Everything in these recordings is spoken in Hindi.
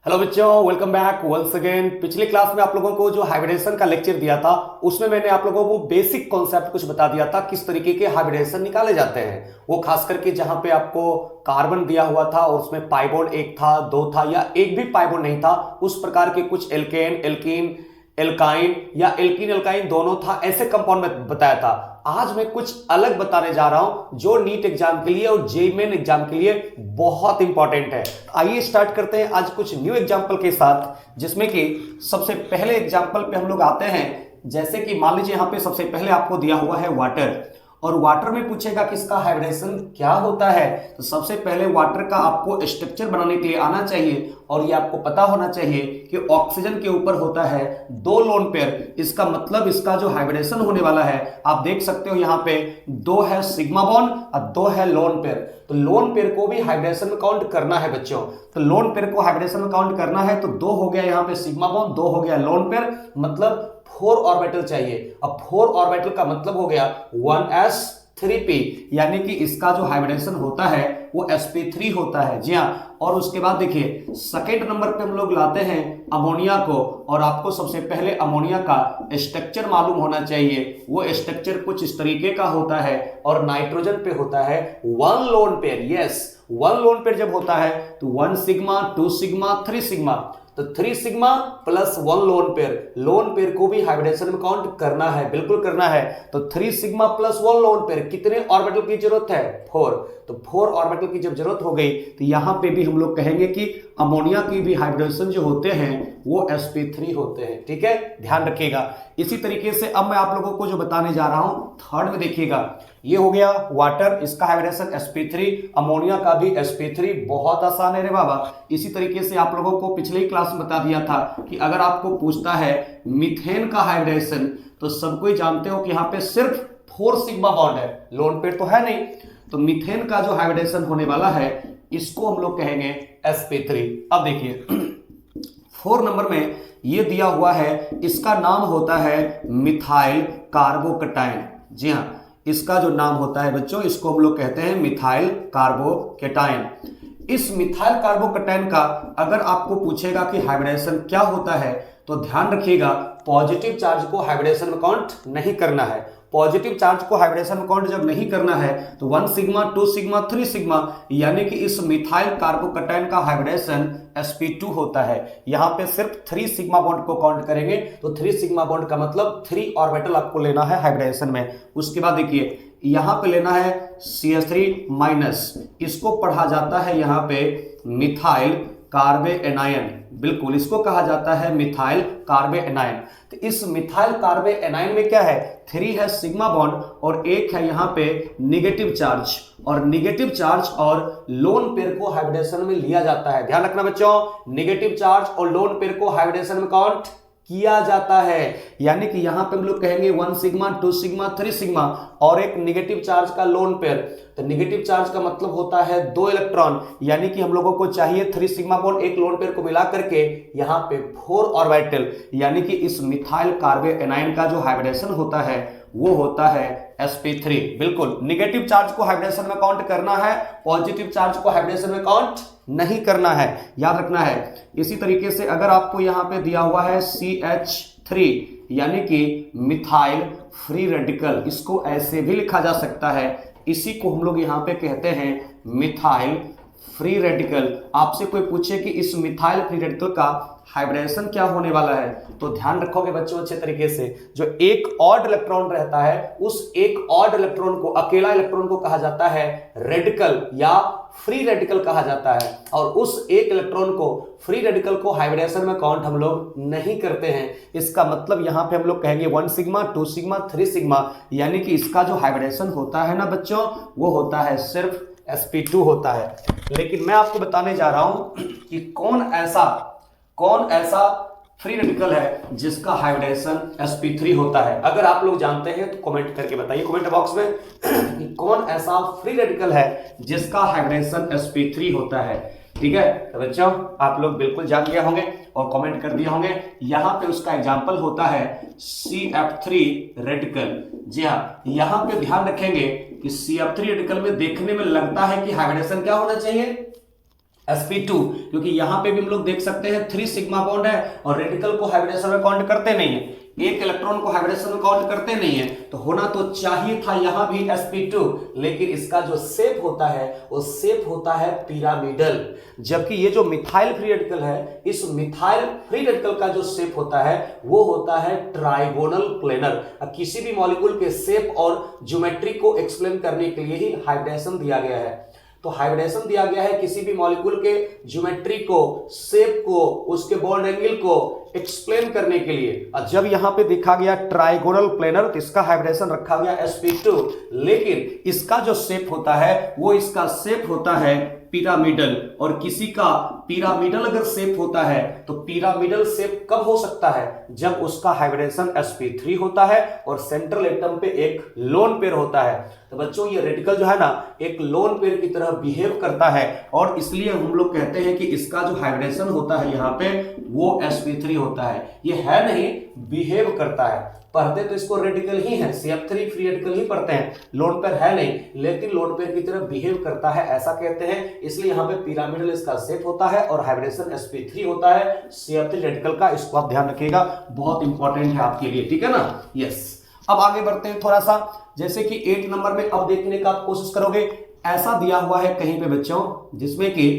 हेलो बच्चों, वेलकम बैक वंस अगेन। पिछली क्लास में आप लोगों को जो हाइब्रिडेशन का लेक्चर दिया था उसमें मैंने आप लोगों को बेसिक कॉन्सेप्ट कुछ बता दिया था, किस तरीके के हाइब्रिडेशन निकाले जाते हैं। वो खास करके जहां पे आपको कार्बन दिया हुआ था और उसमें पाई बॉन्ड एक था, दो था या एक भी पाई बॉन्ड नहीं था, उस प्रकार के कुछ एल्केन एल्कीन एल्काइन या एल्कीन एल्काइन दोनों था, ऐसे कंपाउंड में बताया था। आज मैं कुछ अलग बताने जा रहा हूं जो नीट एग्जाम के लिए और जेईई मेन एग्जाम के लिए बहुत इंपॉर्टेंट है। आइए स्टार्ट करते हैं आज कुछ न्यू एग्जांपल के साथ, जिसमें कि सबसे पहले एग्जांपल पे हम लोग आते हैं। जैसे कि मान लीजिए यहां पे सबसे पहले आपको दिया हुआ है वाटर, और वाटर में पूछेगा कि इसका हाइब्रिडेशन क्या होता है। तो सबसे पहले वाटर का आपको स्ट्रक्चर बनाने के लिए आना चाहिए, और ये आपको पता होना चाहिए कि ऑक्सीजन के ऊपर होता है दो लोन पेयर। इसका मतलब इसका जो हाइब्रिडेशन होने वाला है, आप देख सकते हो यहाँ पे दो है सिग्मा बॉन्ड और दो है लोन पेयर। तो लोन पेयर को भी हाइब्रिडेशन में काउंट करना है बच्चों। तो लोन पेयर को हाइब्रिडेशन में काउंट करना है, तो दो हो गया यहाँ पे सिग्मा बॉन्ड, दो हो गया लोन पेयर, मतलब 4 ऑर्बिटल चाहिए। अब 4 ऑर्बिटल का मतलब हो गया 1s3p, यानी कि इसका जो हाइब्रिडेशन होता है वो sp3 होता है। जी हाँ, और उसके बाद देखिए सेकेंड नंबर पे हम लोग लाते हैं अमोनिया को, और आपको सबसे पहले अमोनिया का स्ट्रक्चर मालूम होना चाहिए। वो स्ट्रक्चर कुछ इस तरीके का होता है, और नाइट्रोजन पे होता है 1 lone pair. Yes, 1 lone pair जब होता है तो 1 सिग्मा, 2 सिग्मा, 3 सिग्मा, तो 3 sigma plus 1 lone pair. Lone pair को भी हाइब्रिडेशन में काउंट करना है, बिल्कुल करना है। तो 3 सिग्मा प्लस 1 लोन पेयर, कितने ऑर्बिटल की जरूरत है? 4। तो 4 ऑर्बिटल की जब जरूरत हो गई तो यहां पे भी हम लोग कहेंगे कि अमोनिया की भी हाइब्रिडेशन जो होते हैं वो sp3 होते हैं। ठीक है, ध्यान रखिएगा। इसी तरीके से अब मैं आप लोगों को जो बताने जा रहा हूं थर्ड में देखिएगा, ये हो गया वाटर, इसका हाइब्रिडेशन sp3, अमोनिया का भी sp3। बहुत आसान है रे बाबा। इसी तरीके से आप लोगों को पिछले क्लास में बता दिया था कि अगर आपको पूछता है मीथेन का हाइब्रिडेशन, तो सबको ही जानते हो कि यहाँ पे सिर्फ 4 सिग्मा बॉन्ड है, लोन पेयर तो है नहीं। तो मीथेन का जो हाइब्रिडेशन होने वाला है इसको हम लोग कहेंगे sp3। अब देखिए 4 नंबर में ये दिया हुआ है, इसका नाम होता है मिथाइल कार्बोकटाइन। जी हाँ, इसका जो नाम होता है बच्चों, इसको हम लोग कहते हैं मिथाइल कार्बोकटाइन। इस मिथाइल कार्बोकटाइन का अगर आपको पूछेगा कि हाइब्रिडेशन क्या होता है, तो ध्यान रखिएगा पॉजिटिव चार्ज को हाइब्रिडेशन में काउंट नहीं करना है। पॉजिटिव चार्ज को हाइब्रिडेशन में काउंट जब नहीं करना है तो 1 सिग्मा, 2 सिग्मा, 3 सिग्मा, यानी कि इस मिथाइल कार्बोकटाइन का हाइब्रिडेशन sp2 होता है। यहां पे सिर्फ 3 सिग्मा बॉन्ड को काउंट करेंगे, तो 3 सिग्मा बॉन्ड का मतलब 3 ऑर्बिटल आपको लेना है हाइब्रिडेशन में। उसके बाद देखिए यहां पे लेना है CH3 माइनस, इसको पढ़ा जाता है यहां पे मिथाइल कार्बे एनायन, बिल्कुल इसको कहा जाता है मिथाइल कार्बे एनायन। तो इस मिथाइल कार्बे एनायन में क्या है, 3 है सिग्मा बॉन्ड और एक है यहाँ पे निगेटिव चार्ज, और निगेटिव चार्ज और लोन पेयर को हाइब्रिडेशन में लिया जाता है। ध्यान रखना बच्चों, निगेटिव चार्ज और लोन पेयर को हाइब्रिडेशन में काउंट किया जाता है। यानी कि यहां पे हम लोग कहेंगे 1 सिग्मा, 2 सिग्मा, 3 सिग्मा और एक निगेटिव चार्ज का लोन पेयर। तो निगेटिव चार्ज का मतलब होता है 2 इलेक्ट्रॉन, यानी कि हम लोगों को चाहिए 3 सिग्मा बॉन्ड एक लोन पेयर को मिला करके यहां पे 4 ऑर्बिटल, यानी कि इस मिथाइल कार्बे एनायन का जो हाइब्रिडेशन होता है वो होता है sp3। बिल्कुल निगेटिव चार्ज को हाइब्रिडेशन में काउंट करना है, पॉजिटिव चार्ज को हाइब्रिडेशन में काउंट नहीं करना है, याद रखना है। इसी तरीके से अगर आपको यहां पे दिया हुआ है CH3, यानी कि मिथाइल फ्री रेडिकल, इसको ऐसे भी लिखा जा सकता है, इसी को हम लोग यहां पे कहते हैं मिथाइल फ्री रेडिकल। आपसे कोई पूछे कि इस मिथाइल फ्री रेडिकल का हाइब्रिडेशन क्या होने वाला है, तो ध्यान रखोगे बच्चों अच्छे तरीके से। जो एक ऑड इलेक्ट्रॉन रहता है, उस एक ऑड इलेक्ट्रॉन को, अकेला इलेक्ट्रॉन को कहा जाता है रेडिकल या फ्री रेडिकल कहा जाता है, और उस एक इलेक्ट्रॉन को, फ्री रेडिकल को हाइब्रिडेशन में काउंट हम लोग नहीं करते हैं। इसका मतलब यहां पे हम लोग कहेंगे 1 सिग्मा, 2 सिग्मा, 3 सिग्मा, यानी कि इसका जो हाइब्रिडेशन होता है ना बच्चों, वो होता है सिर्फ sp2 होता है। लेकिन मैं आपको बताने जा रहा हूं कि कौन ऐसा फ्री रेडिकल है जिसका हाइब्रिडेशन sp3 होता है। अगर आप लोग जानते हैं तो कमेंट करके बताइए कमेंट बॉक्स में कि कौन ऐसा फ्री रेडिकल है जिसका हाइब्रिडेशन sp3 होता है। ठीक है, तो बच्चों आप लोग बिल्कुल जान गए होंगे और कमेंट कर दिए होंगे। यहां पे उसका एग्जांपल होता है CF3 रेडिकल। जी हाँ, यहां पे ध्यान रखेंगे कि CF3 रेडिकल में देखने में लगता है कि हाइब्रिडेशन क्या होना चाहिए, sp2, क्योंकि यहां पे भी हम लोग देख सकते हैं 3 सिग्मा बॉन्ड है और रेडिकल को हाइब्रिडेशन में काउंट करते नहीं है, एक इलेक्ट्रॉन को हाइब्रिडेशन में काउंट करते नहीं है, तो होना तो चाहिए था यहां भी sp2, लेकिन इसका जो शेप होता है वो शेप होता है पिरामिडल। जबकि ये जो मिथाइल फ्री रेडिकल है, इस मिथाइल फ्री रेडिकल का जो शेप होता है वो होता है ट्राइगोनल प्लेनर। किसी भी मॉलिक्यूल के शेप और ज्योमेट्री को एक्सप्लेन करने के लिए ही हाइब्रिडेशन दिया गया है। तो हाइब्रिडेशन दिया गया है किसी भी मॉलिक्यूल के ज्योमेट्री को, शेप को, उसके बॉन्ड एंगल को एक्सप्लेन करने के लिए। और जब यहां पे देखा गया ट्राइगोनल प्लेनर तो इसका हाइब्रिडेशन रखा गया sp2, लेकिन इसका जो शेप होता है वो इसका शेप होता है पिरामिडल। और किसी का पिरामिडल अगर शेप होता है तो पिरामिडल शेप कब हो सकता है, जब उसका हाइब्रिडेशन sp3 होता है और सेंट्रल एटम पे एक लोन पेयर होता है। तो बच्चों ये रेडिकल जो है ना एक लोन पेयर की तरह बिहेव करता है और इसलिए हम लोग कहते हैं कि इसका जो हाइब्रिडेशन होता है यहाँ पे वो sp3 होता है। ये है नहीं, बिहेव करता है। पढ़ते तो इसको रेडिकल ही है, CF3 फ्री रेडिकल ही पढ़ते हैं, लोन पेयर है नहीं, लेकिन लोन पेयर की तरह बिहेव करता है ऐसा कहते हैं। इसलिए यहाँ पे पिरामिडल इसका शेप होता है और हाइब्रिडेशन sp3 होता है CF3 रेडिकल का। इसको आप ध्यान रखिएगा, बहुत इंपॉर्टेंट है आपके लिए, ठीक है ना। यस, अब आगे बढ़ते हैं थोड़ा सा, जैसे कि 8 नंबर में अब देखने का आप कोशिश करोगे। ऐसा दिया हुआ है कहीं पे बच्चों जिसमें कि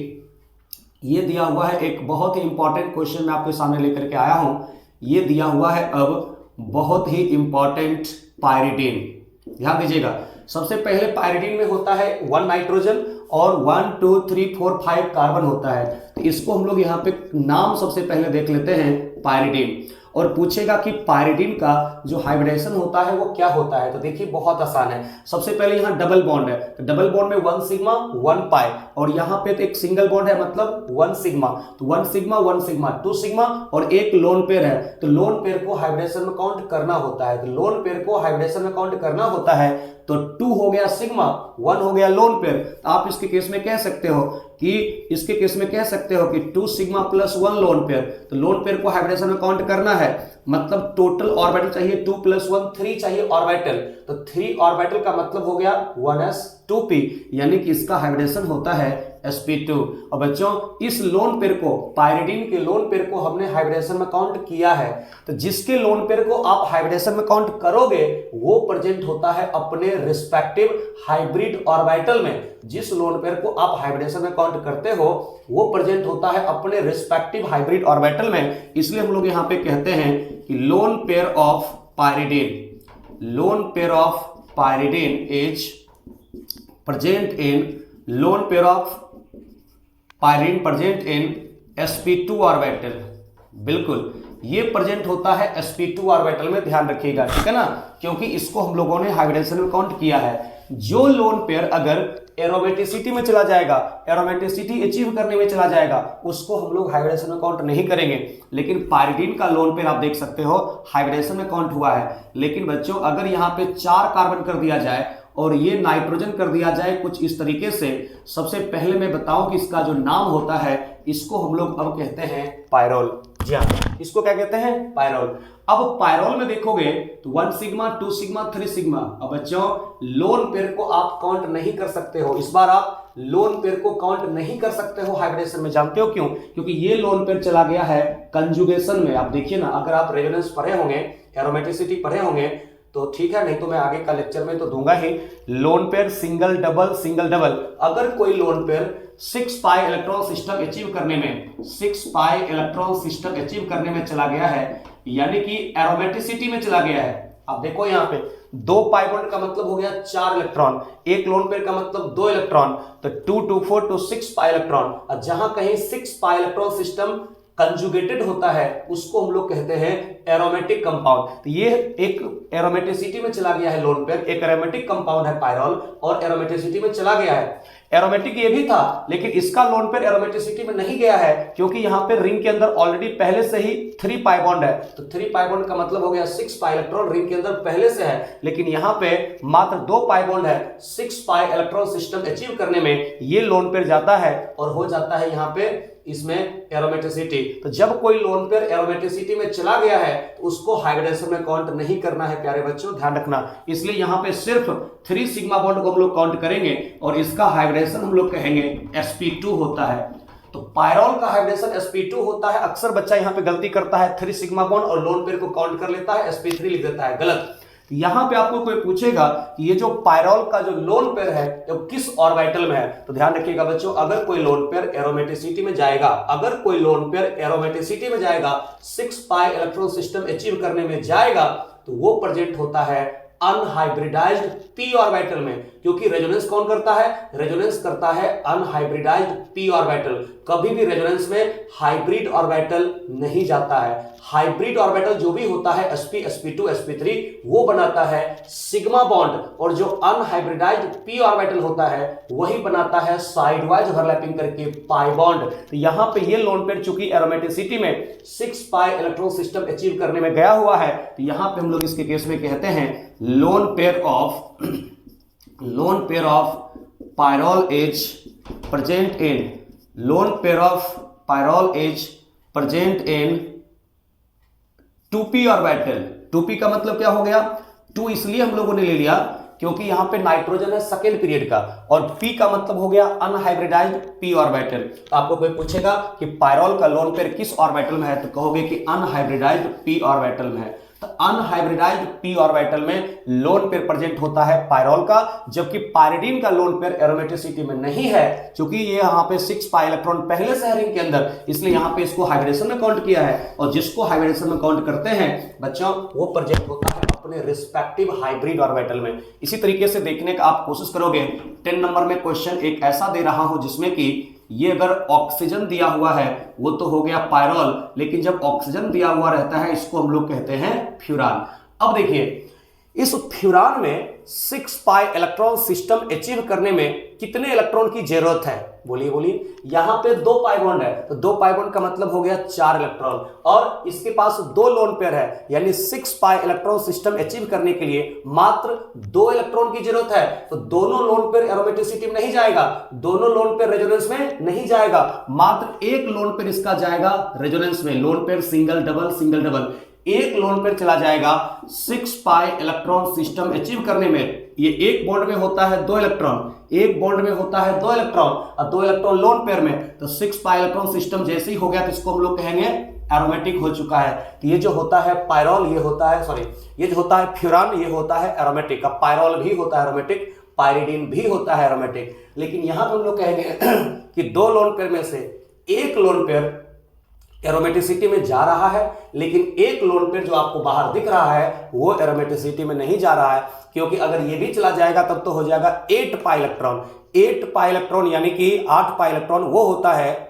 ये दिया हुआ है एक बहुत ही इंपॉर्टेंट क्वेश्चन मैं आपके सामने लेकर के आया हूं। ये दिया हुआ है अब बहुत ही इंपॉर्टेंट पायरिडीन। ध्यान दीजिएगा, सबसे पहले पायरिडीन में होता है 1 नाइट्रोजन और 1 2 3 4 5 कार्बन होता है। तो इसको हम लोग यहाँ पे नाम सबसे पहले देख लेते हैं पायरिडीन, और पूछेगा कि पायरिडीन का जो हाइब्रिडेशन होता है वो क्या होता है। तो देखिए बहुत आसान है। सबसे पहले यहाँ डबल बॉन्ड है, तो डबल बॉन्ड में 1 सिग्मा 1 पाई, और यहाँ पे तो एक सिंगल बॉन्ड है मतलब 1 सिग्मा, तो 1 सिग्मा 1 सिग्मा 2 सिग्मा और एक लोन पेयर है। तो लोन पेयर को हाइब्रिडेशन में काउंट करना होता है, तो लोन पेयर को हाइब्रिडेशन में काउंट करना होता है। तो 2 हो गया सिग्मा, 1 हो गया लोन पेयर। आप इसके केस में कह सकते हो कि 2 सिग्मा प्लस 1 लोन पेयर। तो लोन पेयर को हाइब्रिडेशन में काउंट करना है, मतलब टोटल ऑर्बिटल चाहिए 2 + 1 3 चाहिए ऑर्बिटल। तो 3 ऑर्बिटल का मतलब हो गया 1s2p, यानी कि इसका हाइब्रिडेशन होता है sp2। और बच्चों इस लोन पेयर को, पायरिडीन के लोन पेयर को हमने हाइब्रिडेशन में काउंट किया है। तो जिसके लोन पेयर को आप हाइब्रिडेशन में काउंट करोगे वो प्रेजेंट होता है अपने रिस्पेक्टिव हाइब्रिड ऑर्बिटल में। जिस लोन पेयर को आप हाइब्रिडेशन में काउंट करते हो वो प्रेजेंट होता है अपने रिस्पेक्टिव हाइब्रिड ऑर्बिटल में। इसलिए हम लोग यहां पे कहते हैं कि lone pair of pyridine is present in sp2 orbital. बिल्कुल, ये प्रेजेंट होता है sp2 ऑर्बिटल में, ध्यान रखिएगा, ठीक है ना, क्योंकि इसको हम लोगों ने हाइब्रिडेशन में काउंट किया है। जो लोन पेयर अगर एरोमेटिसिटी में चला जाएगा, एरोमेटिसिटी अचीव करने में चला जाएगा, उसको हम लोग हाइब्रिडेशन में काउंट नहीं करेंगे। लेकिन पायरिडीन का लोन पेयर आप देख सकते हो हाइब्रिडेशन में काउंट हुआ है। लेकिन बच्चों अगर यहाँ पे 4 कार्बन कर दिया जाए और ये नाइट्रोजन कर दिया जाए कुछ इस तरीके से, सबसे पहले मैं बताऊं कि इसका जो नाम होता है इसको हम लोग अब कहते हैं पायरोल। जी हाँ, इसको क्या कहते हैं, पायरोल। अब पायरोल में देखोगे तो 1 सिग्मा 2 सिग्मा 3 सिग्मा। अब बच्चों लोन पेयर को आप काउंट नहीं कर सकते हो, इस बार आप लोन पेयर को काउंट नहीं कर सकते हो हाइब्रिडेशन में। जानते हो क्यों? क्योंकि ये लोन पेयर चला गया है कंजुगेशन में। आप देखिए ना, अगर आप रेजोनेंस पढ़े होंगे, एरोमेटिसिटी पढ़े होंगे तो ठीक है, नहीं तो मैं आगे का लेक्चर में तो दूंगा ही। लोन पेयर सिंगल डबल, अगर कोई lone pair 6 pi electron system achieve करने में चला गया है, यानी कि एरोमेटिसिटी में चला गया है। अब देखो यहाँ पे 2 पाई बॉन्ड का मतलब हो गया 4 इलेक्ट्रॉन, एक लोन पेयर का मतलब 2 इलेक्ट्रॉन, तो 2 2 4 to 6 पाई इलेक्ट्रॉन। और जहां कहीं 6 पाई इलेक्ट्रॉन सिस्टम कंजुगेटेड होता है उसको हम लोग कहते हैं एरोमेटिक कंपाउंड। तो ये एक एरोमेटिसिटी में चला गया है लोन पेयर, एक एरोमेटिक कंपाउंड है पायरोल, और एरोमेटिसिटी में चला गया है। एरोमेटिक ये भी था, लेकिन इसका लोन पेयर एरोमेटिसिटी में नहीं गया है क्योंकि यहाँ पे रिंग के अंदर ऑलरेडी पहले से ही 3 पाई बॉन्ड है। तो 3 पाई बॉन्ड का मतलब हो गया 6 पाई इलेक्ट्रॉन रिंग के अंदर पहले से है, लेकिन यहाँ पे मात्र 2 पाई बॉन्ड है। 6 पाई इलेक्ट्रॉन सिस्टम अचीव करने में ये लोन पेयर जाता है और हो जाता है यहाँ पे इसमें एरोमेटिसिटी। तो जब कोई लोन पेयर एरोमेटिसिटी में चला गया है तो उसको हाइब्रिडेशन में काउंट नहीं करना है प्यारे बच्चों, ध्यान रखना। इसलिए यहाँ पे सिर्फ 3 सिग्मा बॉन्ड को हम लोग काउंट करेंगे और इसका हाइब्रिडेशन हम लोग कहेंगे sp2 होता है। तो पायरॉल का हाइब्रिडेशन sp2 होता है। अक्सर बच्चा यहां पे गलती करता है 3 सिग्मा बॉन्ड और लोन पेयर को काउंट कर लेता है, sp3 लिख देता है, गलत। यहां पे आपको कोई पूछेगा कि ये जो पायरॉल का जो लोन पेयर है तो किस ऑर्बिटल में है, तो ध्यान रखिएगा बच्चों, अगर कोई लोन पेयर एरोमेटिसिटी में जाएगा, अगर कोई लोन पेयर एरोमेटिसिटी में जाएगा, 6 पाई इलेक्ट्रॉन सिस्टम अचीव करने में जाएगा, तो वो प्रेजेंट होता है अनहाइब्रिडाइज्ड p ऑर्बिटल में। क्योंकि रेजोनेंस कौन करता है, रेजोनेंस करता है अनहाइब्रिडाइज्ड p ऑर्बिटल। कभी भी रेजोनेंस में हाइब्रिड ऑर्बिटल नहीं जाता है। हाइब्रिड ऑर्बिटल जो भी होता है sp sp2 sp3 वो बनाता है सिग्मा बॉन्ड, और जो अनहाइब्रिडाइज्ड p ऑर्बिटल होता है वही बनाता है साइडवाइज ओवरलैपिंग करके पाई बॉन्ड। तो यहां पे ये लोन पेयर चूंकि एरोमेटिसिटी में 6 पाई इलेक्ट्रॉन सिस्टम अचीव करने में गया हुआ है, तो यहां पे हम लोग इसके केस में कहते हैं lone pair of pyrrole as present in, lone pair of pyrrole as present in 2p orbital. 2p का मतलब क्या हो गया, 2 इसलिए हम लोगों ने ले लिया क्योंकि यहां पे नाइट्रोजन है सेकेंड पीरियड का, और p का मतलब हो गया अनहाइब्रिडाइज्ड p ऑर्बिटल। तो आपको कोई पूछेगा कि पायरॉल का लोन पेयर किस ऑर्बिटल में है, तो कहोगे कि अनहाइब्रिडाइज्ड p ऑर्बिटल में है। तो अनहाइब्रिडाइज्ड p ऑर्बिटल में लोन पेयर प्रेजेंट होता है पायरॉल का, जबकि पायरिडीन का लोन पेयर एरोमेटिसिटी में नहीं है, क्योंकि ये यहाँ पे 6 पाई इलेक्ट्रॉन पहले से है रिंग के अंदर, इसलिए यहाँ पे इसको हाइब्रिडेशन में काउंट किया है, और जिसको हाइब्रिडेशन में काउंट करते हैं बच्चों वो प्रेजेंट होता है अपने रिस्पेक्टिव हाइब्रिड ऑर्बिटल में। इसी तरीके से देखने का आप कोशिश करोगे, 10 नंबर में क्वेश्चन एक ऐसा दे रहा हूं जिसमें कि ये अगर ऑक्सीजन दिया हुआ है वो तो हो गया पायरॉल, लेकिन जब ऑक्सीजन दिया हुआ रहता है इसको हम लोग कहते हैं फ्यूरान। अब देखिए इस फ्यूरान में 6 पाई इलेक्ट्रॉन सिस्टम अचीव करने में कितने इलेक्ट्रॉन की जरूरत है, बोलिए बोलिए। यहां पे 2 पाई बॉन्ड है, तो 2 पाई बॉन्ड का मतलब हो गया 4 इलेक्ट्रॉन, और इसके पास 2 लोन पेयर है, यानी 6 पाई इलेक्ट्रॉन सिस्टम अचीव करने के लिए मात्र 2 इलेक्ट्रॉन की जरूरत है। तो दोनों लोन पेयर एरोमेटिसिटी में नहीं जाएगा, दोनों लोन पेयर रेजोनेंस में नहीं जाएगा, मात्र एक लोन पेयर इसका जाएगा रेजोनेंस में। लोन पेयर सिंगल डबल, एक लोन पेयर चला जाएगा 6 पाई इलेक्ट्रॉन सिस्टम अचीव करने में। ये एक बॉन्ड में होता है 2 इलेक्ट्रॉन, एक बॉन्ड में होता है 2 इलेक्ट्रॉन, और 2 इलेक्ट्रॉन लोन पेयर में, तो 6 पाई इलेक्ट्रॉन सिस्टम जैसे ही हो गया तो इसको हम लोग कहेंगे एरोमेटिक हो चुका है। तो ये जो होता है पायरॉल, ये होता है ये जो होता है फ्यूरान, ये होता है एरोमेटिक। अब पायरॉल भी होता है एरोमेटिक, पायरिडीन भी होता है एरोमेटिक, लेकिन यहां पर हम लोग कहेंगे कि 2 लोन पेयर में से एक लोन पेयर एरोमेटिसिटी में जा रहा है, लेकिन एक लोन पेयर जो आपको बाहर दिख रहा है वो एरोमेटिसिटी में नहीं जा रहा है, क्योंकि अगर ये भी चला जाएगा तब तो हो जाएगा 8 पाई इलेक्ट्रॉन। 8 पाई इलेक्ट्रॉन यानी कि 8 पाई इलेक्ट्रॉन वो होता है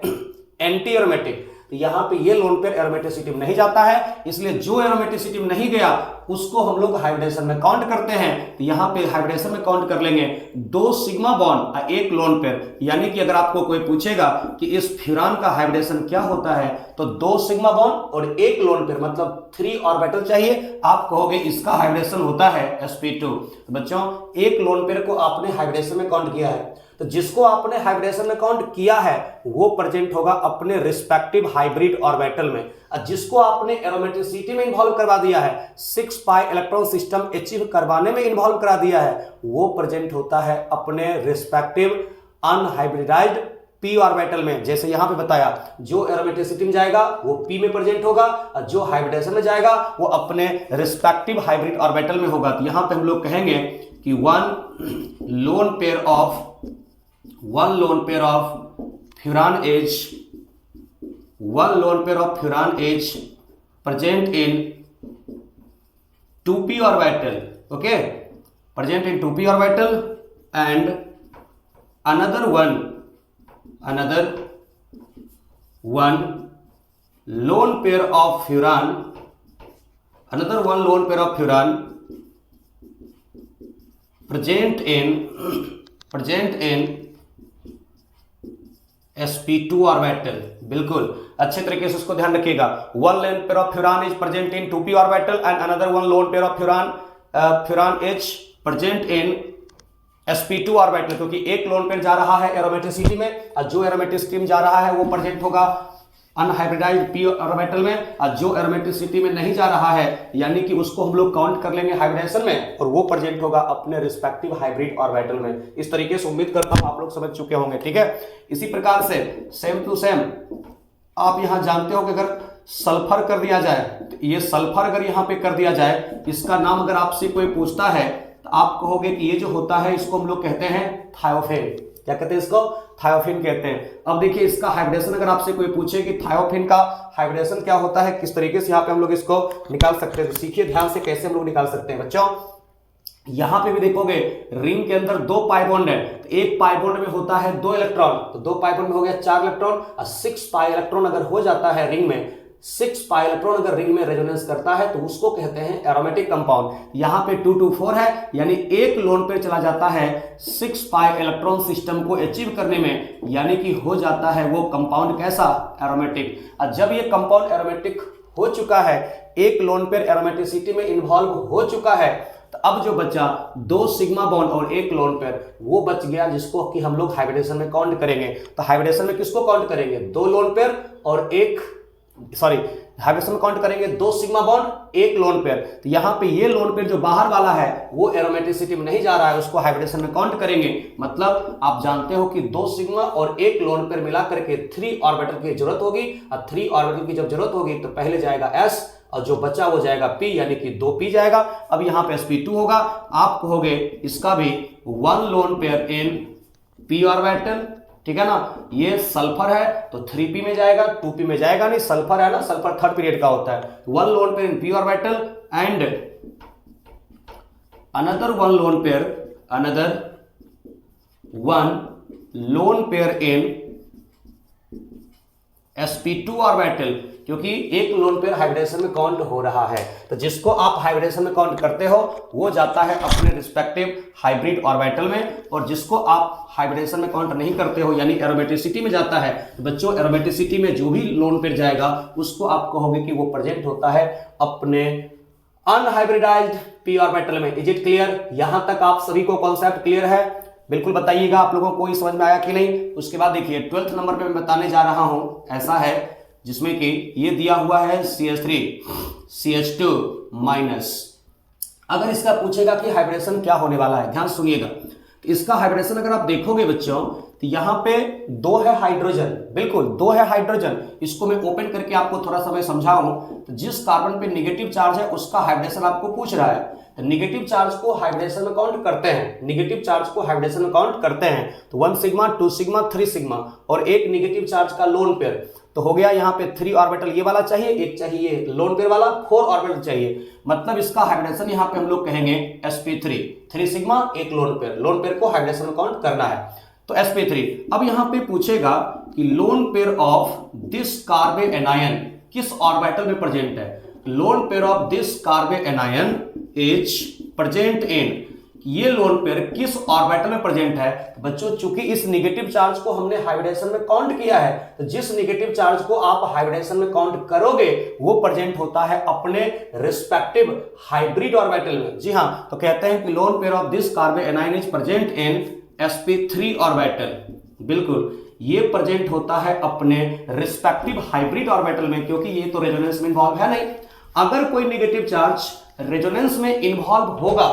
एंटी एरोमेटिक। तो यहां पे ये लोन पेयर एरोमेटिसिटी में नहीं जाता है, इसलिए जो एरोमेटिसिटी में नहीं गया उसको हम लोग हाइब्रिडेशन में काउंट करते हैं। तो यहां पे हाइब्रिडेशन में काउंट कर लेंगे 2 सिग्मा बॉन्ड और एक लोन पेयर, यानी कि अगर आपको कोई पूछेगा कि इस फ्यूरान का हाइब्रिडेशन क्या होता है, तो 2 सिग्मा बॉन्ड और एक लोन पेयर मतलब 3 ऑर्बिटल चाहिए, आप कहोगे इसका हाइब्रिडेशन होता है sp2। तो बच्चों एक लोन पेयर को आपने हाइब्रिडेशन में काउंट किया है, तो जिसको आपने हाइब्रिडेशन में काउंट किया है वो प्रेजेंट होगा अपने रिस्पेक्टिव हाइब्रिड ऑर्बिटल में, और जिसको आपने एरोमेटिसिटी में इन्वॉल्व करवा दिया है, 6 पाई इलेक्ट्रॉन सिस्टम अचीव करवाने में इन्वॉल्व करा दिया है, वो प्रेजेंट होता है अपने रिस्पेक्टिव अनहाइब्रिडाइज्ड p ऑर्बिटल में। जैसे यहां पे बताया, जो एरोमेटिसिटी में जाएगा वो p में प्रेजेंट होगा, और जो हाइब्रिडेशन में जाएगा वो अपने रिस्पेक्टिव हाइब्रिड ऑर्बिटल में होगा। तो यहां पे हम लोग कहेंगे कि one lone pair of furan H present in 2p orbital, okay, present in 2p orbital, and another one lone pair of furan present in sp2 orbital. बिल्कुल अच्छे तरीके से उसको ध्यान रखिएगा। One loan pair of furan is present in 2p orbital and another one loan pair of furan H present in sp2 orbital, क्योंकि एक लोन पेयर जा रहा है एरोमेटिसिटी में, और जो एरोमेटिसिटी में जा रहा है वो प्रेजेंट होगा अनहाइब्रिडाइज्ड p ऑर्बिटल में, और जो एरोमेटिसिटी में नहीं जा रहा है यानी कि उसको हम लोग काउंट कर लेंगे हाइब्रिडेशन में, और वो प्रेजेंट होगा अपने रिस्पेक्टिव हाइब्रिड ऑर्बिटल में। इस तरीके से उम्मीद करता हूं आप लोग समझ चुके होंगे, ठीक है। इसी प्रकार से सेम टू सेम आप यहां जानते हो कि अगर सल्फर कर दिया जाए, तो ये सल्फर अगर यहां पे कर दिया जाए, इसका नाम अगर आपसे कोई पूछता है तो आप कहोगे कि ये जो होता है इसको हम लोग कहते हैं थायोफेन। क्या कहते हैं इसको? थायोफिन कहते हैं। अब देखिए इसका हाइब्रिडेशन अगर आपसे कोई पूछे कि थायोफिन का हाइब्रिडेशन क्या होता है, किस तरीके से यहाँ पे हम लोग इसको निकाल सकते हैं, तो सीखिए ध्यान से कैसे हम लोग निकाल सकते हैं बच्चों। यहां पे भी देखोगे रिंग के अंदर 2 पाई बॉन्ड है, तो एक पाई बॉन्ड में होता है 2 इलेक्ट्रॉन, तो 2 पाई बॉन्ड में हो गया 4 इलेक्ट्रॉन, और 6 पाई इलेक्ट्रॉन अगर हो जाता है रिंग में, 6 पाई इलेक्ट्रॉन अगर रिंग में रेजोनेंस करता है तो उसको कहते हैं एरोमेटिक कंपाउंड। यहां पे 224 है, यानी एक लोन पे चला जाता है 6 पाई इलेक्ट्रॉन सिस्टम को अचीव करने में, यानी कि हो जाता है वो कंपाउंड कैसा? एरोमेटिक। और जब ये कंपाउंड एरोमेटिक हो चुका है, एक लोन पेयर एरोमेटिसिटी में इन्वॉल्व हो चुका है, तो अब जो बचा 2 सिग्मा बॉन्ड और एक लोन पेयर, वो बच गया जिसको कि हम लोग हाइब्रिडेशन में काउंट करेंगे। तो हाइब्रिडेशन में किसको काउंट करेंगे? 2 लोन पेयर और हाइब्रिडेशन में काउंट करेंगे 2 सिग्मा बॉन्ड, एक लोन पेयर। तो यहां पे ये लोन पेयर जो बाहर वाला है वो एरोमेटिसिटी में नहीं जा रहा है, उसको हाइब्रिडेशन में काउंट करेंगे। मतलब आप जानते हो कि 2 सिग्मा और एक लोन पेयर मिला करके 3 ऑर्बिटल की जरूरत होगी, और 3 ऑर्बिटल की जब जरूरत होगी तो पहले जाएगा s और जो बचा वो जाएगा p, यानी कि 2p जाएगा। अब यहां पे sp2 होगा, आप कहोगे इसका भी 1 लोन पेयर इन p ऑर्बिटल, ठीक है ना। ये सल्फर है तो 3p में जाएगा, 2p में जाएगा नहीं, सल्फर है ना, सल्फर 3rd पीरियड का होता है। 1 lone pair in p orbital and another 1 lone pair in sp2 orbital, क्योंकि एक लोन पेयर हाइब्रिडेशन में काउंट हो रहा है। तो जिसको आप हाइब्रिडेशन में काउंट करते हो वो जाता है अपने रिस्पेक्टिव हाइब्रिड ऑर्बिटल में, और जिसको आप हाइब्रिडेशन में काउंट नहीं करते हो यानी एरोमेटिसिटी में जाता है, तो बच्चों एरोमेटिसिटी में जो भी लोन पेयर जाएगा उसको आप कहोगे कि वो प्रेजेंट होता है अपने अनहाइब्रिडाइज्ड p ऑर्बिटल में। Is it clear? यहां तक आप सभी को कॉन्सेप्ट क्लियर है? बिल्कुल बताइएगा आप लोगों को कोई समझ में आया कि नहीं। उसके बाद देखिए 12th नंबर पे मैं बताने जा रहा हूं, ऐसा है जिसमें कि ये दिया हुआ है CH3 CH2 माइनस। अगर इसका पूछेगा कि हाइब्रिडेशन क्या होने वाला है, ध्यान सुनिएगा। तो इसका हाइब्रिडेशन अगर आप देखोगे बच्चों तो यहां पे 2 है हाइड्रोजन, बिल्कुल 2 है हाइड्रोजन। इसको मैं ओपन करके आपको थोड़ा सा मैं समझाऊं। तो जिस कार्बन पे नेगेटिव चार्ज है उसका हाइब्रिडेशन आपको पूछ रहा है, तो नेगेटिव चार्ज को हाइब्रिडेशन में काउंट करते हैं, नेगेटिव चार्ज को हाइब्रिडेशन में काउंट करते हैं। तो 1 सिग्मा 2 सिग्मा 3 सिग्मा और एक नेगेटिव चार्ज का लोन पेयर, तो हो गया यहाँ पे 3 ऑर्बिटल ये वाला चाहिए, एक चाहिए लोन पेयर वाला 4 ऑर्बिटल चाहिए। मतलब इसका हाइब्रिडेशन यहाँ पे हम लोग कहेंगे sp3, 3 सिग्मा एक लोन पेयर को हाइब्रिडेशन में काउंट करना है, तो sp3। अब यहाँ पे पूछेगा कि lone pair of this carbon anion किस ऑर्बिटल में प्रेजेंट है। Lone pair of this carbon anion is present in, ये लोन पेयर किस ऑर्बिटल में प्रेजेंट है। तो बच्चों चूंकि इस नेगेटिव चार्ज को हमने हाइब्रिडेशन में काउंट किया है, तो जिस नेगेटिव चार्ज को आप हाइब्रिडेशन में काउंट करोगे वो प्रेजेंट होता है अपने रिस्पेक्टिव हाइब्रिड ऑर्बिटल में। जी हां, तो कहते हैं कि lone pair of this carbon anion is present in sp3 orbital, बिल्कुल ये प्रेजेंट होता है अपने रिस्पेक्टिव हाइब्रिड ऑर्बिटल में, क्योंकि ये तो रेजोनेंस में इन्वॉल्व है नहीं। अगर कोई नेगेटिव चार्ज रेजोनेंस में इन्वॉल्व होगा,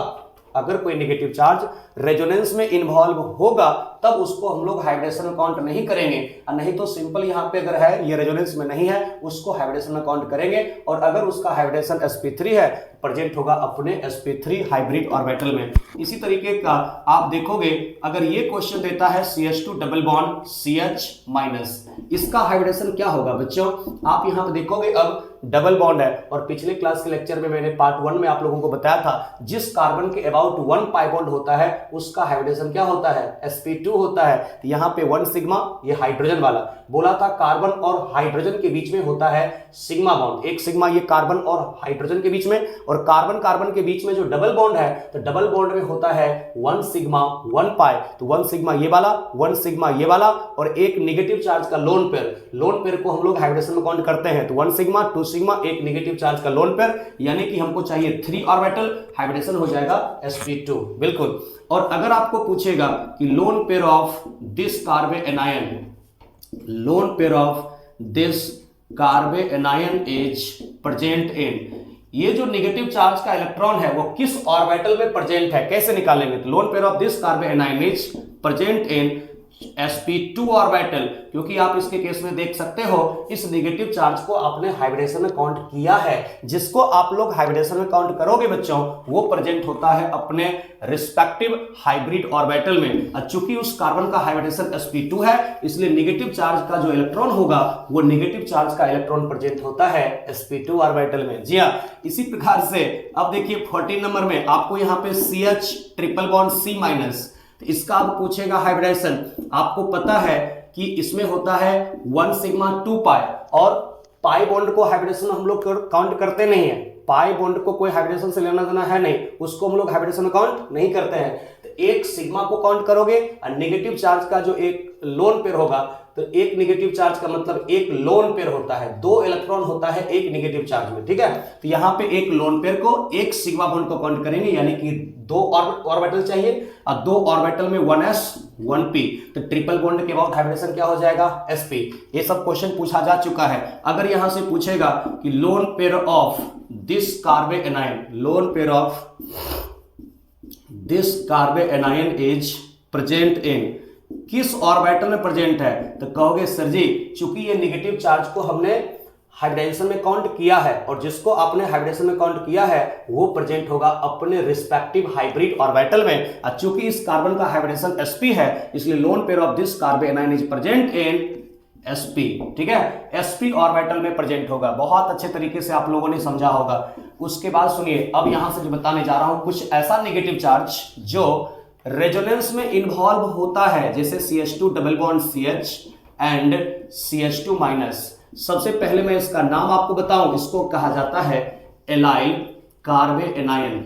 अगर कोई नेगेटिव चार्ज रेजोनेंस में इन्वॉल्व होगा तब उसको हम लोग हाइब्रिडेशन में काउंट नहीं करेंगे, और नहीं तो सिंपल यहाँ पे अगर है ये रेजोनेंस में नहीं है उसको हाइब्रिडेशन में काउंट करेंगे। और अगर उसका हाइब्रिडेशन sp3 है प्रेजेंट होगा अपने sp3 हाइब्रिड ऑर्बिटल में। इसी तरीके का आप देखोगे अगर ये क्वेश्चन देता है CH2 double bond CH minus, इसका हाइब्रिडेशन क्या होगा बच्चों। आप यहाँ पे देखोगे अब डबल बॉन्ड है, और पिछले क्लास के लेक्चर में मैंने पार्ट 1 में आप लोगों को बताया था जिस कार्बन के अबाउट 1 पाई बॉन्ड होता है उसका हाइब्रिडेशन क्या होता है, sp2 होता है। तो यहाँ पे 1 सिग्मा, ये हाइड्रोजन वाला बोला था, कार्बन और हाइड्रोजन के बीच में होता है सिग्मा बॉन्ड, 1 सिग्मा ये कार्बन और हाइड्रोजन के बीच में, और कार्बन कार्बन के बीच में जो डबल बॉन्ड है तो डबल बॉन्ड में होता है 1 सिग्मा 1 पाई। तो 1 सिग्मा ये वाला, 1 सिग्मा ये वाला, और एक नेगेटिव चार्ज का लोन पेयर को हम लोग हाइब्रिडेशन में काउंट करते हैं। तो 1 सिग्मा 2 सिग्मा एक नेगेटिव चार्ज का लोन पेयर, यानी कि हमको चाहिए 3 ऑर्बिटल, हाइब्रिडेशन हो जाएगा sp2, बिल्कुल। और अगर आपको पूछेगा कि lone pair of this carbon anion, lone pair of this carbanion is present in, ये जो नेगेटिव चार्ज का इलेक्ट्रॉन है वो किस ऑर्बिटल में प्रेजेंट है, कैसे निकालेंगे, तो lone pair of this carbanion is present in sp2 orbital, क्योंकि आप इसके केस में देख सकते हो इस नेगेटिव चार्ज को आपने हाइब्रिडेशन में काउंट किया है, जिसको आप लोग हाइब्रिडेशन में काउंट करोगे बच्चों वो प्रेजेंट होता है अपने रिस्पेक्टिव हाइब्रिड ऑर्बिटल में। और चूंकि उस कार्बन का हाइब्रिडेशन sp2 है इसलिए नेगेटिव चार्ज का जो इलेक्ट्रॉन होगा वो नेगेटिव चार्ज का इलेक्ट्रॉन प्रेजेंट होता है sp2 ऑर्बिटल में। जी हाँ, इसी प्रकार से अब देखिए 14 नंबर में आपको यहाँ पे CH ट्रिपल बॉन्ड C-, तो इसका अब पूछेगा हाइब्रिडेशन। आपको पता है कि इसमें होता है 1 सिग्मा 2 पाई, और पाई बॉन्ड को हाइब्रिडेशन हम लोग काउंट करते नहीं है, पाई बॉन्ड को कोई हाइब्रिडेशन से लेना देना है नहीं, उसको हम लोग हाइब्रिडेशन में काउंट नहीं करते हैं। तो एक सिग्मा को काउंट करोगे और नेगेटिव चार्ज का जो एक लोन पेयर होगा, तो एक नेगेटिव चार्ज का मतलब एक लोन पेयर होता है, 2 इलेक्ट्रॉन होता है एक नेगेटिव चार्ज में, ठीक है। तो यहाँ पे एक लोन पेयर को एक सिग्मा बॉन्ड को काउंट करेंगे, यानी कि 2 ऑर्बिटल चाहिए और 2 ऑर्बिटल में 1s 1p, तो ट्रिपल बॉन्ड के बाद हाइब्रिडेशन क्या हो जाएगा sp। ये सब क्वेश्चन पूछा जा चुका है। अगर यहां से पूछेगा कि lone pair of this carbanion, lone pair of this carbanion is present in, किस ऑर्बिटल में प्रेजेंट है, तो कहोगे सर जी चूंकि ये नेगेटिव चार्ज को हमने हाइब्रिडेशन में काउंट किया है और जिसको आपने हाइब्रिडेशन में काउंट किया है वो प्रेजेंट होगा अपने रिस्पेक्टिव हाइब्रिड ऑर्बिटल में। और चूंकि इस कार्बन का हाइब्रिडेशन sp है इसलिए loan pair of this carbon anion is present in sp, ठीक है, sp ऑर्बिटल में प्रेजेंट होगा। बहुत अच्छे तरीके से आप लोगों ने समझा होगा। उसके बाद सुनिए, अब यहां से जो बताने जा रहा हूं कुछ ऐसा नेगेटिव चार्ज जो रेजोनेंस में इन्वॉल्व होता है, जैसे CH2 double bond CH and CH2-। सबसे पहले मैं इसका नाम आपको बताऊं, इसको कहा जाता है एलाइल कार्बे एनायन।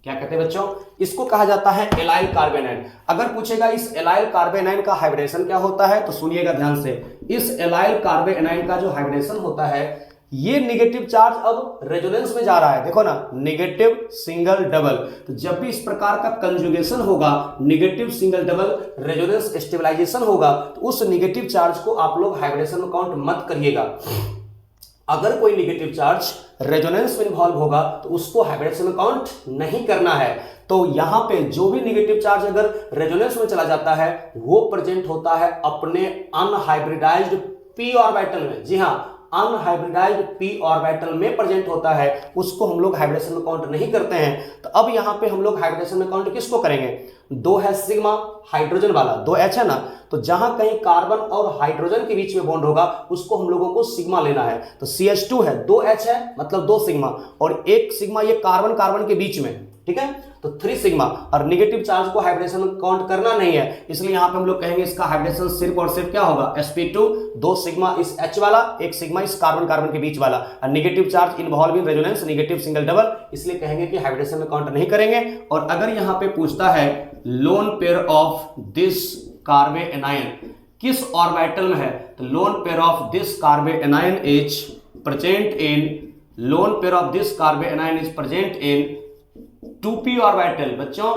क्या कहते हैं बच्चों, इसको कहा जाता है एलाइल कार्बे एनायन। अगर पूछेगा इस एलाइल कार्बे एनायन का हाइब्रिडेशन क्या होता है, तो सुनिएगा ध्यान से। इस एलाइल कार्बे एनायन का जो हाइब्रिडेशन होता है, ये नेगेटिव चार्ज अब रेजोनेंस में जा रहा है, देखो ना, नेगेटिव सिंगल डबल। तो जब भी इस प्रकार का कंजुगेशन होगा, negative single double resonance stabilisation होगा, तो उस नेगेटिव चार्ज को आप लोग हाइब्रिडेशन में काउंट मत करिएगा। अगर कोई नेगेटिव चार्ज रेजोनेंस में इन्वॉल्व होगा तो उसको हाइब्रिडेशन में काउंट नहीं करना है। तो यहां पे जो भी नेगेटिव चार्ज अगर रेजोनेंस में चला जाता है वो प्रेजेंट होता है अपने अनहाइब्रिडाइज्ड p ऑर्बिटल में। जी हां, अनहाइब्रिडाइज्ड p ऑर्बिटल में प्रेजेंट होता है, उसको हम लोग हाइब्रिडेशन में काउंट नहीं करते हैं। तो अब यहां पे हम लोग हाइब्रिडेशन में काउंट किसको करेंगे, 2 है सिग्मा हाइड्रोजन वाला, 2H है ना, तो जहां कहीं कार्बन और हाइड्रोजन के बीच में बॉन्ड होगा उसको हम लोगों को सिग्मा लेना है। तो CH2 है, 2H है मतलब 2 सिग्मा, और 1 सिग्मा ये कार्बन कार्बन के बीच में, ठीक है, तो 3 सिग्मा। और नेगेटिव चार्ज को हाइब्रिडेशन में काउंट करना नहीं है, इसलिए यहां पे हम लोग कहेंगे इसका हाइब्रिडेशन सिर्फ और सिर्फ क्या होगा, sp2, 2 सिग्मा इस H वाला, 1 सिग्मा इस कार्बन कार्बन के बीच वाला, और negative charge involve in resonance negative single double, इसलिए कहेंगे कि हाइब्रिडेशन में काउंट नहीं करेंगे। और अगर यहां पे पूछता है lone pair of this carbanion किस ऑर्बिटल में है, तो lone pair of this carbanion is present in, lone pair of this carbanion is present in 2p orbital. बच्चों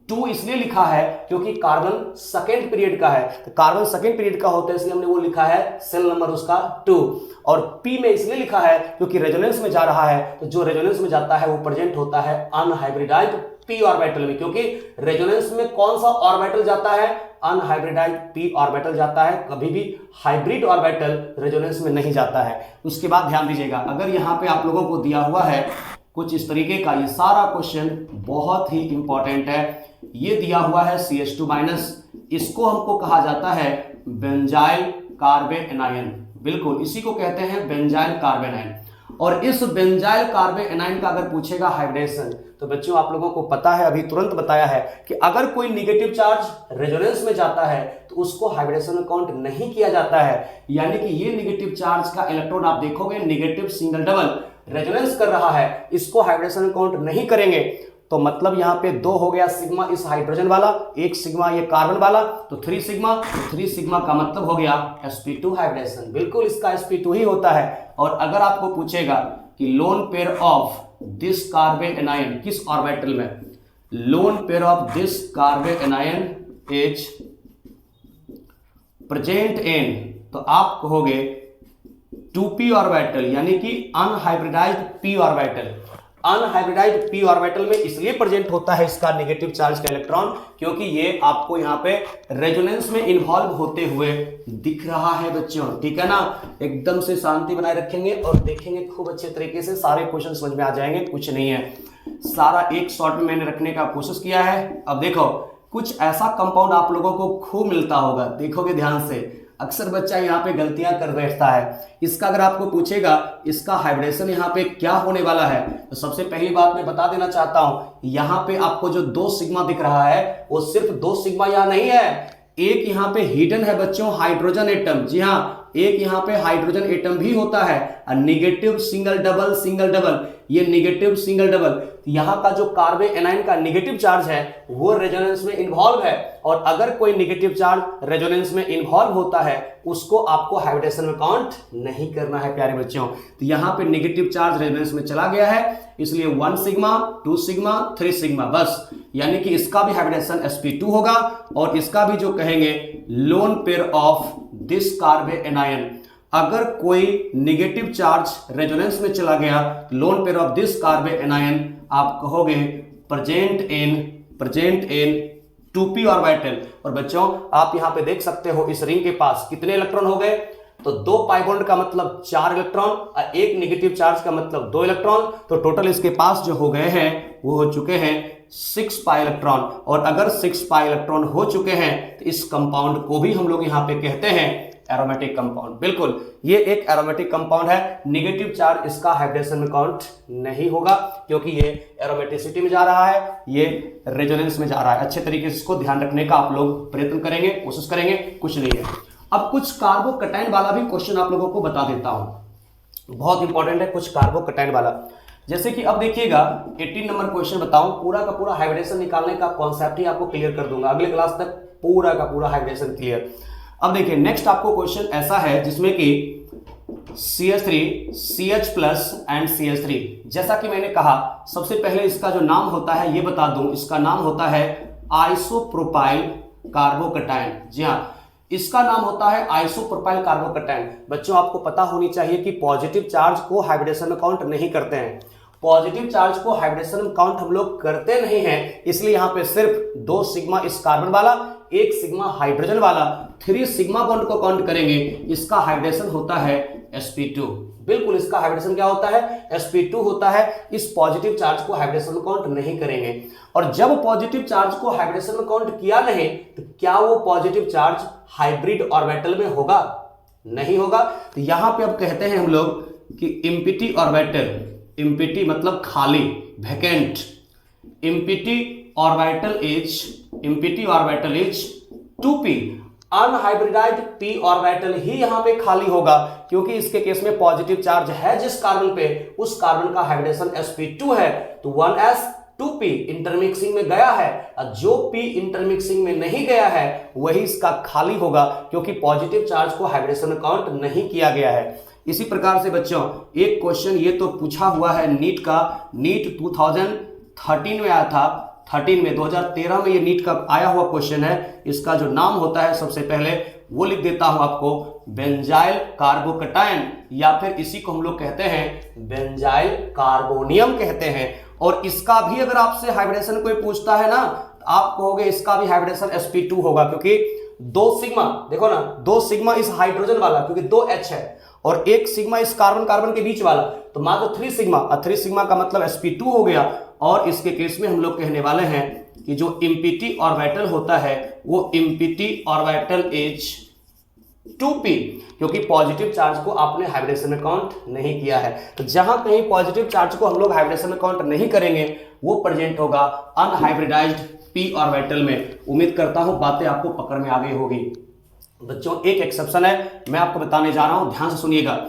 2 इसलिए लिखा है क्योंकि कार्बन सेकेंड पीरियड का है, तो कार्बन सेकेंड पीरियड का होता है इसलिए हमने वो लिखा है सेल नंबर उसका 2। और p में इसलिए लिखा है क्योंकि रेजोनेंस में जा रहा है, तो जो रेजोनेंस में जाता है वो प्रेजेंट होता है अनहाइब्रिडाइज्ड p ऑर्बिटल में, क्योंकि रेजोनेंस में कौन सा ऑर्बिटल जाता है, अनहाइब्रिडाइज्ड p ऑर्बिटल जाता है, कभी भी हाइब्रिड ऑर्बिटल रेजोनेंस में नहीं जाता है। उसके बाद ध्यान दीजिएगा, अगर यहां पे आप लोगों को दिया हुआ है कुछ इस तरीके का, ये सारा क्वेश्चन बहुत ही इंपॉर्टेंट है। ये दिया हुआ है CH2-, इसको हमको कहा जाता है बेंजाइल कार्बे एनायन, बिल्कुल इसी को कहते हैं बेंजाइल कार्बे एनायन। और इस बेंजाइल कार्बे एनायन का अगर पूछेगा हाइब्रिडेशन, तो बच्चों आप लोगों को पता है, अभी तुरंत बताया है कि अगर कोई नेगेटिव चार्ज रेजोनेंस में जाता है तो उसको हाइब्रिडेशन में काउंट नहीं किया जाता है। यानी कि ये नेगेटिव चार्ज का इलेक्ट्रॉन आप देखोगे नेगेटिव सिंगल डबल रेजोनेंस कर रहा है, इसको हाइब्रिडेशन में काउंट नहीं करेंगे। तो मतलब यहां पे 2 हो गया सिग्मा इस हाइड्रोजन वाला, 1 सिग्मा ये कार्बन वाला, तो 3 सिग्मा, तो 3 सिग्मा का मतलब हो गया sp2 हाइब्रिडेशन, बिल्कुल इसका sp2 ही होता है। और अगर आपको पूछेगा कि lone pair of this carbanion किस ऑर्बिटल में, lone pair of this carbanion is present in, तो आप कहोगे 2p ऑर्बिटल यानी कि unhybridised p orbital. Unhybridised p orbital में इसलिए प्रेजेंट होता है इसका नेगेटिव चार्ज का इलेक्ट्रॉन क्योंकि ये आपको यहाँ पे रेजोनेंस में इन्वॉल्व होते हुए दिख रहा है बच्चों, ठीक है ना। एकदम से शांति बनाए रखेंगे और देखेंगे खूब अच्छे तरीके से, सारे क्वेश्चन समझ में आ जाएंगे, कुछ नहीं है, सारा एक शॉट में मैंने रखने का कोशिश किया है। अब देखो कुछ ऐसा कंपाउंड आप लोगों को खूब मिलता होगा, देखोगे ध्यान से, अक्सर बच्चा यहाँ पे गलतियां कर बैठता है। इसका अगर आपको पूछेगा इसका हाइब्रिडेशन यहाँ पे क्या होने वाला है, तो सबसे पहली बात मैं बता देना चाहता हूं, यहाँ पे आपको जो 2 सिग्मा दिख रहा है वो सिर्फ 2 सिग्मा यहाँ नहीं है, एक यहाँ पे हिडन है बच्चों हाइड्रोजन एटम। जी हाँ, एक यहाँ पे हाइड्रोजन एटम भी होता है, negative single double single double, ये नेगेटिव सिंगल डबल। यहाँ का जो कार्बन एनाइन का नेगेटिव चार्ज है वो रेजोनेंस में इन्वॉल्व है, और अगर कोई नेगेटिव चार्ज रेजोनेंस में इन्वॉल्व होता है उसको आपको हाइब्रिडेशन में काउंट नहीं करना है प्यारे बच्चों। तो यहाँ पे नेगेटिव चार्ज रेजोनेंस में चला गया है, इसलिए 1 सिग्मा 2 सिग्मा 3 सिग्मा बस, यानी कि इसका भी हाइब्रिडेशन sp2 होगा, और इसका भी जो कहेंगे loan pair of this carbon anion. अगर कोई नेगेटिव चार्ज रेजोनेंस में चला गया, loan pair of this carbon anion आप कहोगे प्रेजेंट इन 2p ऑर्बिटल। और बच्चों आप यहां पे देख सकते हो इस रिंग के पास कितने इलेक्ट्रॉन हो गए, तो 2 पाई बॉन्ड का मतलब 4 इलेक्ट्रॉन और 1 नेगेटिव चार्ज का मतलब 2 इलेक्ट्रॉन, तो टोटल इसके पास जो हो गए हैं वो हो चुके हैं 6 पाई इलेक्ट्रॉन। और अगर 6 पाई इलेक्ट्रॉन हो चुके हैं तो इस कंपाउंड को भी हम लोग यहाँ पे कहते हैं एरोमेटिक कंपाउंड। बिल्कुल ये एक एरोमेटिक कंपाउंड है, नेगेटिव चार्ज इसका हाइब्रिडेशन में काउंट नहीं होगा क्योंकि ये एरोमेटिसिटी में जा रहा है, ये रेजोनेंस में जा रहा है। अच्छे तरीके से इसको ध्यान रखने का आप लोग प्रयत्न करेंगे, कोशिश करेंगे, कुछ नहीं है। अब कुछ कार्बोकटाइन वाला भी क्वेश्चन आप लोगों को बता देता हूं, बहुत इंपॉर्टेंट है कुछ कार्बोकटाइन वाला। जैसे कि अब देखिएगा 18 नंबर क्वेश्चन बताऊं, पूरा का पूरा हाइब्रिडेशन निकालने का कॉन्सेप्ट ही आपको क्लियर कर दूंगा, अगले क्लास तक पूरा का पूरा हाइब्रिडेशन क्लियर। अब देखिए नेक्स्ट आपको क्वेश्चन ऐसा है जिसमें कि CH3 CH+ एंड CH3, जैसा कि मैंने कहा सबसे पहले इसका जो नाम होता है ये बता दूं, इसका नाम होता है आइसोप्रोपाइल कार्बोकटाइन। जी हाँ, इसका नाम होता है आइसोप्रोपाइल कार्बोकटाइन। बच्चों आपको पता होनी चाहिए कि पॉजिटिव चार्ज को हाइब्रिडेशन में काउंट नहीं करते हैं, पॉजिटिव चार्ज को हाइब्रिडेशन में काउंट हम लोग करते नहीं हैं, इसलिए यहाँ पे सिर्फ 2 सिग्मा इस कार्बन वाला, 1 सिग्मा हाइड्रोजन वाला, 3 सिग्मा बॉन्ड को काउंट करेंगे, इसका हाइब्रिडेशन होता है sp2। बिल्कुल इसका हाइब्रिडेशन क्या होता है, sp2 होता है। इस पॉजिटिव चार्ज को हाइब्रिडेशन में काउंट नहीं करेंगे, और जब पॉजिटिव चार्ज को हाइब्रिडेशन में काउंट किया नहीं तो क्या वो पॉजिटिव चार्ज हाइब्रिड ऑर्बिटल में होगा, नहीं होगा। तो यहां पे अब कहते हैं हम लोग कि इम्पिटी ऑर्बिटल, इम्पिटी मतलब खाली, vacant, empty orbital is 2p, unhybridised p orbital ही यहां पे खाली होगा क्योंकि इसके केस में पॉजिटिव चार्ज है जिस कार्बन पे, उस कार्बन का हाइब्रिडेशन sp2 है, तो 1s 2p इंटरमिक्सिंग में गया है, और जो p इंटरमिक्सिंग में नहीं गया है वही इसका खाली होगा क्योंकि पॉजिटिव चार्ज को हाइब्रिडेशन में काउंट नहीं किया गया है। इसी प्रकार से बच्चों एक क्वेश्चन ये तो पूछा हुआ है नीट का, नीट 2013 में आया था, 2013 में ये नीट का आया हुआ क्वेश्चन है। इसका जो नाम होता है सबसे पहले वो लिख देता हूं आपको, बेंजाइल कार्बोकटाइन, या फिर इसी को हम लोग कहते हैं बेंजाइल कार्बोनियम कहते हैं। और इसका भी अगर आपसे हाइब्रिडेशन कोई पूछता है ना, तो आप कहोगे इसका भी हाइब्रिडेशन sp2 होगा क्योंकि 2 सिग्मा, देखो ना 2 सिग्मा इस हाइड्रोजन वाला क्योंकि 2 H है, और 1 सिग्मा इस कार्बन कार्बन के बीच वाला, तो मात्र 3 सिग्मा, और 3 सिग्मा का मतलब sp2 हो गया। और इसके केस में हम लोग कहने वाले हैं कि जो इम्पिटी ऑर्बिटल होता है वो इम्पिटी ऑर्बिटल इज 2p, क्योंकि पॉजिटिव चार्ज को आपने हाइब्रिडेशन में काउंट नहीं किया है। तो जहां कहीं पॉजिटिव चार्ज को हम लोग हाइब्रिडेशन में काउंट नहीं करेंगे वो प्रेजेंट होगा अनहाइब्रिडाइज्ड p ऑर्बिटल में। उम्मीद करता हूं बातें आपको पकड़ में आ गई होगी। बच्चों एक एक्सेप्शन है, मैं आपको बताने जा रहा हूं, ध्यान से सुनिएगा।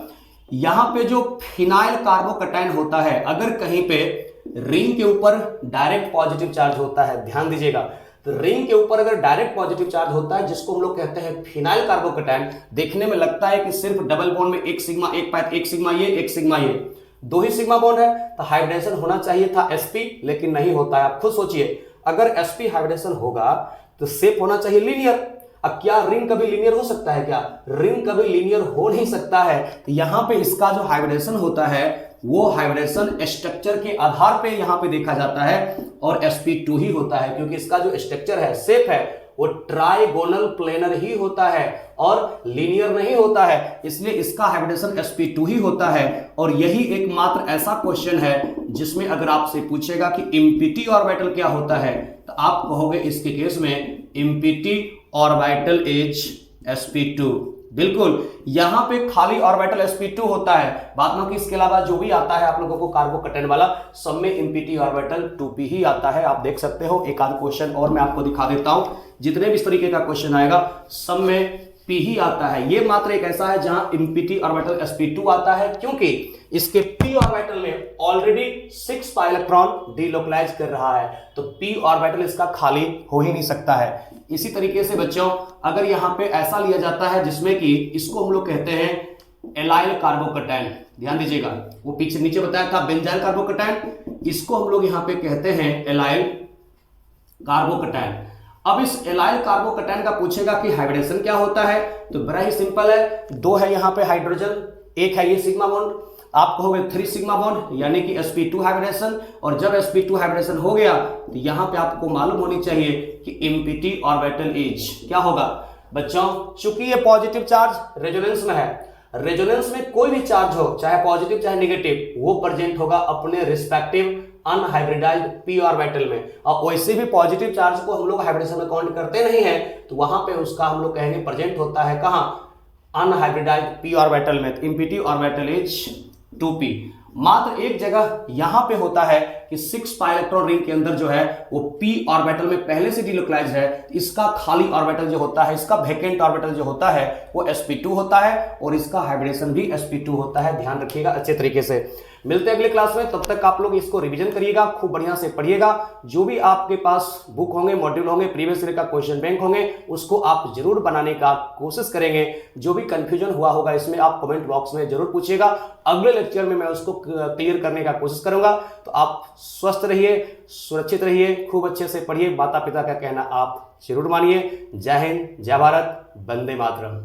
यहां पे जो फिनाइल कार्बोकटाइन होता है, अगर कहीं पे रिंग के ऊपर डायरेक्ट पॉजिटिव चार्ज होता है, ध्यान दीजिएगा, तो रिंग के ऊपर अगर डायरेक्ट पॉजिटिव चार्ज होता है जिसको हम लोग कहते हैं फिनाइल कार्बोकटाइन, देखने में लगता है कि सिर्फ डबल बॉन्ड में 1 सिग्मा, 1 सिग्मा ये, 1 सिग्मा ये, 2 ही सिग्मा बॉन्ड है, तो हाइब्रिडेशन होना चाहिए था sp, लेकिन नहीं होता है। आप खुद सोचिए, अगर sp हाइब्रिडेशन होगा तो शेप होना चाहिए लीनियर, अब क्या रिंग कभी लीनियर हो सकता है? क्या रिंग कभी लीनियर हो नहीं सकता है। तो यहां पे इसका जो हाइब्रिडेशन होता है वो हाइब्रिडेशन स्ट्रक्चर के आधार पे यहां पे देखा जाता है और sp2 ही होता है, क्योंकि इसका जो स्ट्रक्चर है, शेप है, वो ट्राइगोनल प्लेनर ही होता है और लीनियर नहीं होता है, इसलिए इसका हाइब्रिडेशन sp2 ही होता है। और यही एकमात्र ऐसा क्वेश्चन है जिसमें अगर आपसे पूछेगा कि इम्पिटी ऑर्बिटल क्या होता है, तो आप कहोगे इसके केस में इम्पिटी ऑर्बिटल इज sp2। बिल्कुल, यहां पे खाली ऑर्बिटल sp2 होता है, बाद में इसके अलावा जो भी आता है आप लोगों को कार्बोकैटायन वाला, सब में इम्पिटी ऑर्बिटल 2p ही आता है। आप देख सकते हो, एक आध क्वेश्चन और मैं आपको दिखा देता हूं, जितने भी इस तरीके का क्वेश्चन आएगा सब में p ही आता है। ये मात्र एक ऐसा है जहां इम्पिटी ऑर्बिटल sp2 आता है, क्योंकि इसके p ऑर्बिटल में ऑलरेडी 6 pi इलेक्ट्रॉन डीलोकलाइज कर रहा है, तो p ऑर्बिटल इसका खाली हो ही नहीं सकता है। इसी तरीके से बच्चों, अगर यहां पे ऐसा लिया जाता है जिसमें कि इसको हम लोग कहते हैं एलाइल कार्बोकैटायन, ध्यान दीजिएगा, वो पीछे नीचे बताया था बेंजाइल कार्बोकैटायन, इसको हम लोग यहां पे कहते हैं एलाइल कार्बोकैटायन। अब इस एलाइल कार्बोकैटायन का पूछेगा कि हाइब्रिडेशन क्या होता है, तो बड़ा ही सिंपल है, दो है यहां पे हाइड्रोजन, एक है ये सिग्मा बॉन्ड, आप कहोगे 3 सिग्मा बॉन्ड यानी कि sp2 हाइब्रिडेशन, और जब sp2 हाइब्रिडेशन हो गया तो यहां पे आपको मालूम होनी चाहिए कि इम्पिटी ऑर्बिटल इज क्या होगा बच्चों, चूंकि ये पॉजिटिव चार्ज रेजोनेंस में है, रेजोनेंस में कोई भी चार्ज हो, चाहे पॉजिटिव चाहे नेगेटिव, वो प्रेजेंट होगा अपने रिस्पेक्टिव अनहाइब्रिडाइज्ड p ऑर्बिटल में। और वैसे भी पॉजिटिव चार्ज को हम लोग हाइब्रिडेशन में काउंट करते नहीं है, तो वहां पे उसका हम लोग कहेंगे प्रेजेंट होता है कहां, अनहाइब्रिडाइज्ड p ऑर्बिटल में। Empty orbital is 2p। मात्र एक जगह यहां पे होता है कि 6 pi इलेक्ट्रॉन रिंग के अंदर जो है वो p ऑर्बिटल में पहले से डिलोकलाइज है, इसका खाली ऑर्बिटल जो होता है, इसका वैकेंट ऑर्बिटल जो होता है वो sp2 होता है और इसका हाइब्रिडेशन भी sp2 होता है। ध्यान रखिएगा अच्छे तरीके से। मिलते हैं अगले क्लास में, तब तक आप लोग इसको रिवीजन करिएगा, खूब बढ़िया से पढ़िएगा। जो भी आपके पास बुक होंगे, मॉड्यूल होंगे, प्रीवियस ईयर का क्वेश्चन बैंक होंगे, उसको आप जरूर बनाने का कोशिश करेंगे। जो भी कंफ्यूजन हुआ होगा इसमें आप कमेंट बॉक्स में जरूर पूछिएगा, अगले लेक्चर में मैं उसको क्लियर करने का कोशिश करूंगा। तो आप स्वस्थ रहिए, सुरक्षित रहिए, खूब अच्छे से पढ़िए, माता पिता का कहना आप जरूर मानिए। जय हिंद, जय भारत, वंदे मातरम।